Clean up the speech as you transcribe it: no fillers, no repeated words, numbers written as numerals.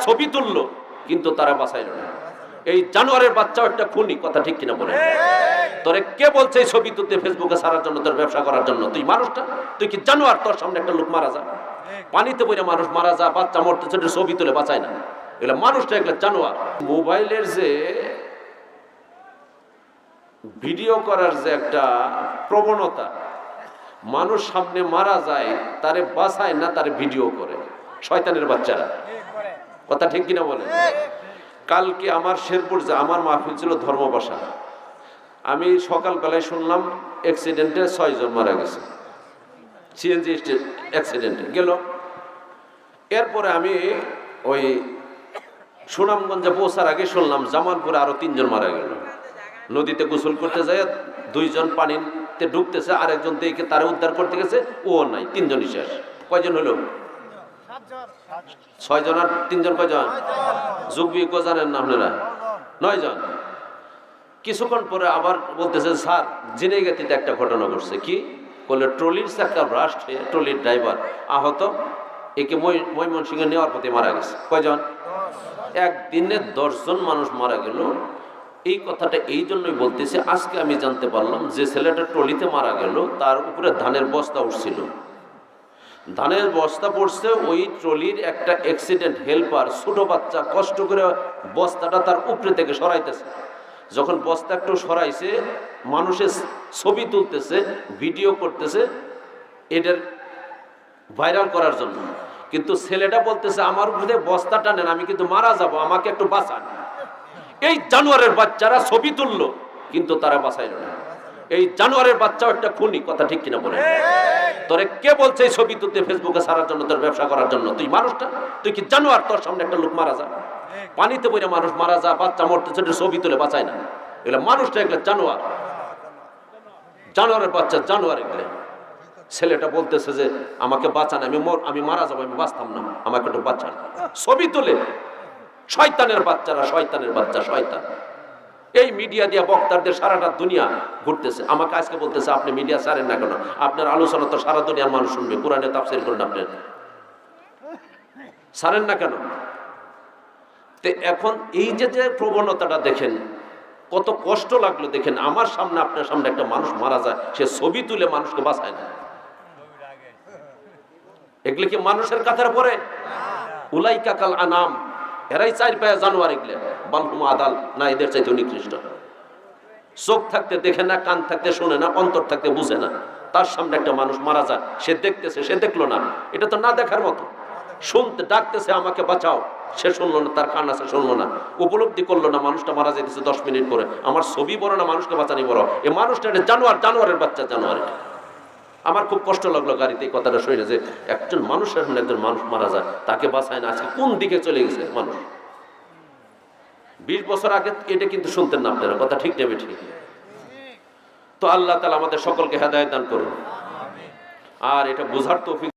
ছবি তুললো কিন্তু তারা বাঁচাইল না। এই জানোয়ারের বাচ্চাও একটা খুনি, কথা ঠিক কিনা বলে? তোরে কে বলছে এই ছবি তুলতে ফেসবুকে ছাড়ার জন্য, তোর ব্যবসা করার জন্য? তুই মানুষটা, তুই কি জানোয়ার? তোর সামনে একটা লোক মারা যায়, পানিতে পড়ে মানুষ মারা যায়, বাচ্চা মরতেছে, ছবি তুলে বাঁচায় না। এগুলো মানুষটা, এগুলো জানোয়ার। মোবাইলের যে ভিডিও করার যে একটা প্রবণতা, মানুষ সামনে মারা যায় তারে বাঁচায় না, তারে ভিডিও করে শয়তানের বাচ্চারা, কথা ঠিক কিনা বলে? কালকে আমার শেরপুর যে আমার মাহফিল ছিল ধর্মবাসা, আমি সকালবেলায় শুনলাম অ্যাক্সিডেন্টে 6 জন মারা গেছে, সিএনজি অ্যাক্সিডেন্টে গেল। এরপরে আমি ওই সুনামগঞ্জে পৌঁছার আগে শুনলাম জামালপুরে আরো 3 জন মারা গেল। নদীতে গোসল করতে যায় 2 জন পানিতে ডুবতেছে, আরেকজন দেখে তারা উদ্ধার করতে গেছে, ও নাই, 3 জনই শেষ। কয়জন হলো? 6 জন আর 3 জন কয়জন? যুগবি কো জানেন না আপনারা? 9 জন। কিছুক্ষণ পরে আবার বলতেছে স্যার জিনেগাতিতে একটা ঘটনা ঘটছে। কি বলে? ট্রলির চাকা ব্রাস্ট হয়ে ট্রলির ড্রাইভার আহত, একে ময়মনসিংহে নেওয়ার পথে মারা গেছে। কয়জন? একদিনে 10 জন মানুষ মারা গেল। এই কথাটা এই জন্যই বলতেছি, আজকে আমি জানতে পারলাম যে ছেলেটা ট্রলিতে মারা গেল তার উপরে ধানের বস্তা উঠছিল, ধানের বস্তা পড়ছে, ওই ট্রলির একটা অ্যাক্সিডেন্ট হেল্পার ছোট বাচ্চা কষ্ট করে বস্তাটা তার উপরে থেকে সরাইতেছে। যখন বস্তা একটু সরাইছে, মানুষের ছবি তুলতেছে, ভিডিও করতেছে এটার ভাইরাল করার জন্য, কিন্তু ছেলেটা বলতেছে আমার উপরে বস্তাটা নেন, আমি কিন্তু মারা যাব, আমাকে একটু বাঁচান। এই জানোয়ারের বাচ্চারা ছবি তুললো কিন্তু তারা বাঁচাইল না। এই জানোয়ারের বাচ্চাও একটা খুনি, কথা ঠিক কিনা বলে? তোরে কে বলছে এই ছবি তুলতে ফেসবুকে ছাড়ার জন্য, তোর ব্যবসা করার জন্য? তুই মানুষটা, তুই কি জানোয়ার? তোর সামনে একটা লোক মারা যায়, পানিতে পড়ে মানুষ মারা যায়, বাচ্চা মরতেছে, ছবি তুলে বাঁচায় না। এগুলো মানুষটা, এগুলো জানোয়ার, জানোয়ারের বাচ্চা, জানোয়ার এগুলো। ছেলেটা বলতেছে যে আমাকে বাঁচান, আমি মারা যাবো, আমি বাঁচতাম না, আমাকে একটু বাঁচান, ছবি তুলে। শয়তানের বাচ্চারা, শয়তানের বাচ্চা, শয়তান। এই মিডিয়া দিয়া বক্তারদের সারাটা দুনিয়া ঘুরতেছে। আমাকে আজকে বলতেছে আপনি মিডিয়া ছাড়েন না কেন? আপনার আলোচনা তো সারা দুনিয়ার মানুষ শুনবে, কোরআনে তাফসীর করেন, আপনি ছাড়েন না কেন? তো এখন এই যে প্রবণতাটা দেখেন, কত কষ্ট লাগলো দেখেন। আমার সামনে, আপনার সামনে একটা মানুষ মারা যায়, সে ছবি তুলে মানুষকে বাঁচায় না। এগুলো কি মানুষের কাতারে পড়ে? উলাইকা কাল আনাম, এরাই 4 পায়া জানোয়ার, এগুলো বালহুম আদাল, না এদের চাইতে নিকৃষ্ট। চোখ থাকতে দেখে না, কান থাকতে শোনে না, অন্তর থাকতে বুঝে না। তার সামনে একটা মানুষ মারা যায়, সে দেখতেছে, সে দেখলো না, এটা তো না দেখার মতো। শুনতে ডাকতেছে আমাকে বাঁচাও, সে শুনলো না, তার কান আছে, শুনলো না, উপলব্ধি করলো না মানুষটা মারা যাইতেছে 10 মিনিট পরে। আমার ছবি বড় না, মানুষকে বাঁচানি বড়। এই মানুষটা একটা জানোয়ার, জানোয়ারের বাচ্চা, জানোয়ার। আমার খুব কষ্ট লাগলো গাড়িতে এই কথাটা শুনে, যে একজন মানুষের সামনে একজন মানুষ মারা যায়, তাকে বাঁচায় না। আজকে কোন দিকে চলে গেছে মানুষ? 20 বছর আগে এটা কিন্তু শুনতেন না আপনারা, কথা ঠিক নেবে ঠিক। তো আল্লাহ তাআলা আমাদের সকলকে হেদায়েত দান করুন, আর এটা বোঝার তৌফিক